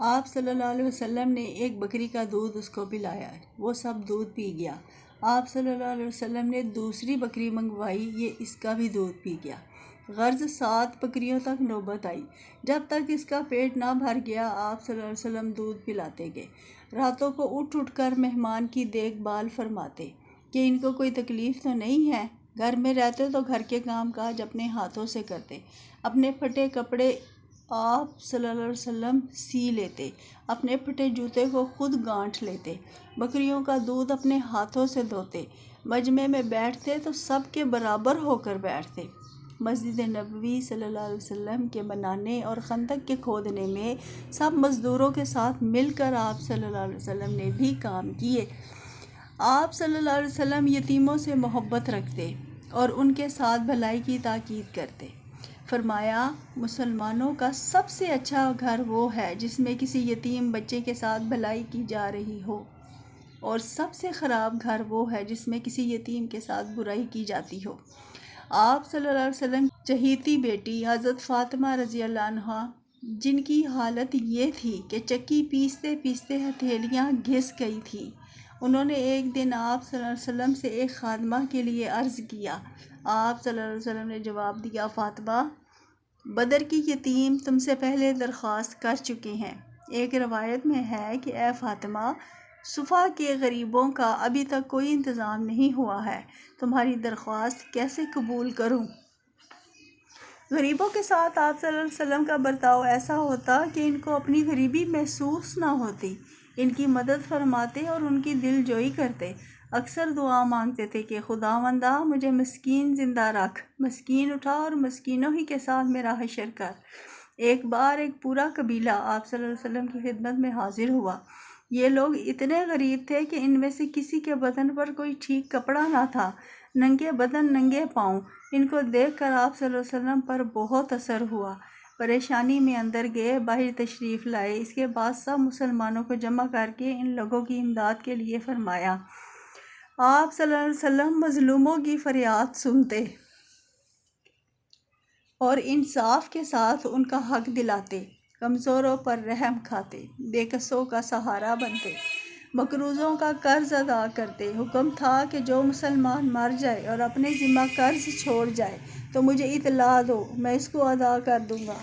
آپ صلی اللہ علیہ وسلم نے ایک بکری کا دودھ اس کو پلایا، وہ سب دودھ پی گیا۔ آپ صلی اللہ علیہ وسلم نے دوسری بکری منگوائی، یہ اس کا بھی دودھ پی گیا۔ غرض 7 بکریوں تک نوبت آئی۔ جب تک اس کا پیٹ نہ بھر گیا آپ صلی اللہ علیہ وسلم دودھ پلاتے گئے۔ راتوں کو اٹھ اٹھ کر مہمان کی دیکھ بھال فرماتے کہ ان کو کوئی تکلیف تو نہیں ہے۔ گھر میں رہتے تو گھر کے کام کاج اپنے ہاتھوں سے کرتے، اپنے پھٹے کپڑے آپ صلی اللہ علیہ وسلم سی لیتے، اپنے پھٹے جوتے کو خود گانٹھ لیتے، بکریوں کا دودھ اپنے ہاتھوں سے دھوتے، مجمع میں بیٹھتے تو سب کے برابر ہو کر بیٹھتے۔ مسجد نبوی صلی اللہ علیہ وسلم کے بنانے اور خندق کے کھودنے میں سب مزدوروں کے ساتھ مل کر آپ صلی اللہ علیہ وسلم نے بھی کام کیے۔ آپ صلی اللہ علیہ وسلم یتیموں سے محبت رکھتے اور ان کے ساتھ بھلائی کی تاکید کرتے۔ فرمایا، مسلمانوں کا سب سے اچھا گھر وہ ہے جس میں کسی یتیم بچے کے ساتھ بھلائی کی جا رہی ہو، اور سب سے خراب گھر وہ ہے جس میں کسی یتیم کے ساتھ برائی کی جاتی ہو۔ آپ صلی اللہ علیہ وسلم کی چہیتی بیٹی حضرت فاطمہ رضی اللہ عنہا، جن کی حالت یہ تھی کہ چکی پیستے پیستے ہتھیلیاں گھس گئی تھیں، انہوں نے ایک دن آپ صلی اللہ علیہ وسلم سے ایک خادمہ کے لیے عرض کیا۔ آپ صلی اللہ علیہ وسلم نے جواب دیا، فاطمہ، بدر کی یتیم تم سے پہلے درخواست کر چکے ہیں۔ ایک روایت میں ہے کہ اے فاطمہ، صفا کے غریبوں کا ابھی تک کوئی انتظام نہیں ہوا ہے، تمہاری درخواست کیسے قبول کروں؟ غریبوں کے ساتھ آپ صلی اللہ علیہ وسلم کا برتاؤ ایسا ہوتا کہ ان کو اپنی غریبی محسوس نہ ہوتی، ان کی مدد فرماتے اور ان کی دل جوئی کرتے۔ اکثر دعا مانگتے تھے کہ خداوندا مجھے مسکین زندہ رکھ، مسکین اٹھا اور مسکینوں ہی کے ساتھ میرا حشر کر۔ ایک بار ایک پورا قبیلہ آپ صلی اللہ علیہ وسلم کی خدمت میں حاضر ہوا۔ یہ لوگ اتنے غریب تھے کہ ان میں سے کسی کے بدن پر کوئی ٹھیک کپڑا نہ تھا، ننگے بدن ننگے پاؤں۔ ان کو دیکھ کر آپ صلی اللہ علیہ وسلم پر بہت اثر ہوا، پریشانی میں اندر گئے، باہر تشریف لائے۔ اس کے بعد سب مسلمانوں کو جمع کر کے ان لوگوں کی امداد کے لیے فرمایا۔ آپ صلی اللہ علیہ وسلم مظلوموں کی فریاد سنتے اور انصاف کے ساتھ ان کا حق دلاتے، کمزوروں پر رحم کھاتے، بے کسوں کا سہارا بنتے، مقروضوں کا قرض ادا کرتے۔ حکم تھا کہ جو مسلمان مر جائے اور اپنے ذمہ قرض چھوڑ جائے تو مجھے اطلاع دو، میں اس کو ادا کر دوں گا،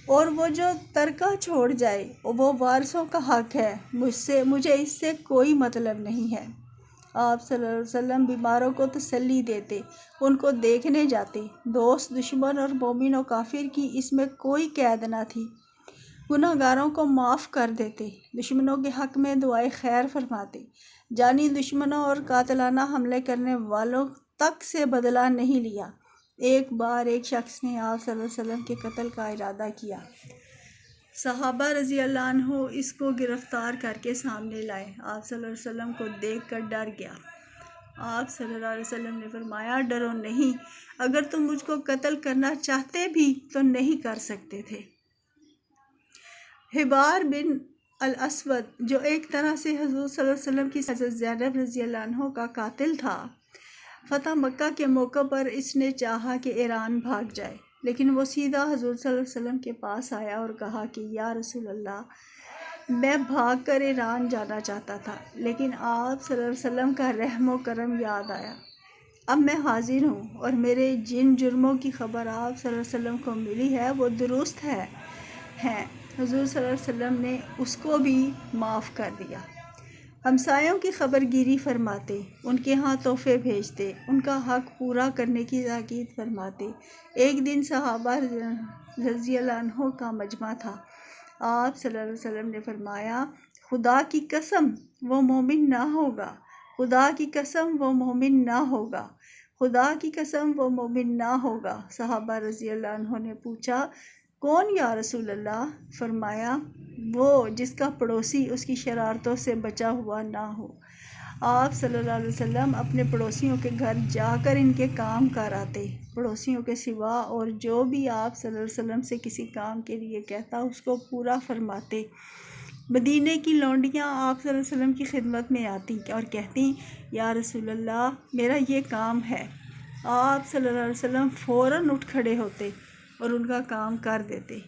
اور وہ جو ترکہ چھوڑ جائے وہ وارثوں کا حق ہے، مجھے اس سے کوئی مطلب نہیں ہے۔ آپ صلی اللہ علیہ وسلم بیماروں کو تسلی دیتے، ان کو دیکھنے جاتے، دوست دشمن اور مومن و کافر کی اس میں کوئی قید نہ تھی، گناہ گاروں کو معاف کر دیتے، دشمنوں کے حق میں دعائے خیر فرماتے، جانی دشمنوں اور قاتلانہ حملے کرنے والوں تک سے بدلہ نہیں لیا۔ ایک بار ایک شخص نے آپ صلی اللہ علیہ وسلم کے قتل کا ارادہ کیا، صحابہ رضی اللہ عنہ اس کو گرفتار کر کے سامنے لائے۔ آپ صلی اللہ علیہ وسلم کو دیکھ کر ڈر گیا۔ آپ صلی اللہ علیہ وسلم نے فرمایا، ڈرو نہیں، اگر تم مجھ کو قتل کرنا چاہتے بھی تو نہیں کر سکتے تھے۔ حبار بن الاسود، جو ایک طرح سے حضور صلی اللہ علیہ وسلم کی حضرت زینب رضی اللہ عنہ کا قاتل تھا، فتح مکہ کے موقع پر اس نے چاہا کہ ایران بھاگ جائے، لیکن وہ سیدھا حضور صلی اللہ علیہ وسلم کے پاس آیا اور کہا کہ یا رسول اللہ، میں بھاگ کر ایران جانا چاہتا تھا، لیکن آپ صلی اللہ علیہ وسلم کا رحم و کرم یاد آیا۔ اب میں حاضر ہوں اور میرے جن جرموں کی خبر آپ صلی اللہ علیہ وسلم کو ملی ہے وہ درست ہیں۔ حضور صلی اللہ علیہ وسلم نے اس کو بھی معاف کر دیا۔ ہمسایوں کی خبر گیری فرماتے، ان کے ہاں تحفے بھیجتے، ان کا حق پورا کرنے کی تاکید فرماتے۔ ایک دن صحابہ رضی اللہ عنہ کا مجمع تھا۔ آپ صلی اللہ علیہ وسلم نے فرمایا، خدا کی قسم وہ مومن نہ ہوگا، خدا کی قسم وہ مومن نہ ہوگا، خدا کی قسم وہ مومن نہ ہوگا۔ صحابہ رضی اللہ عنہ نے پوچھا، کون یا رسول اللہ؟ فرمایا، وہ جس کا پڑوسی اس کی شرارتوں سے بچا ہوا نہ ہو۔ آپ صلی اللہ علیہ وسلم اپنے پڑوسیوں کے گھر جا کر ان کے کام کراتے، پڑوسیوں کے سوا اور جو بھی آپ صلی اللہ علیہ وسلم سے کسی کام کے لیے کہتا اس کو پورا فرماتے۔ مدینے کی لونڈیاں آپ صلی اللہ علیہ وسلم کی خدمت میں آتی اور کہتی، یا رسول اللہ، میرا یہ کام ہے۔ آپ صلی اللہ علیہ وسلم فوراً اٹھ کھڑے ہوتے اور ان کا کام کر دیتے۔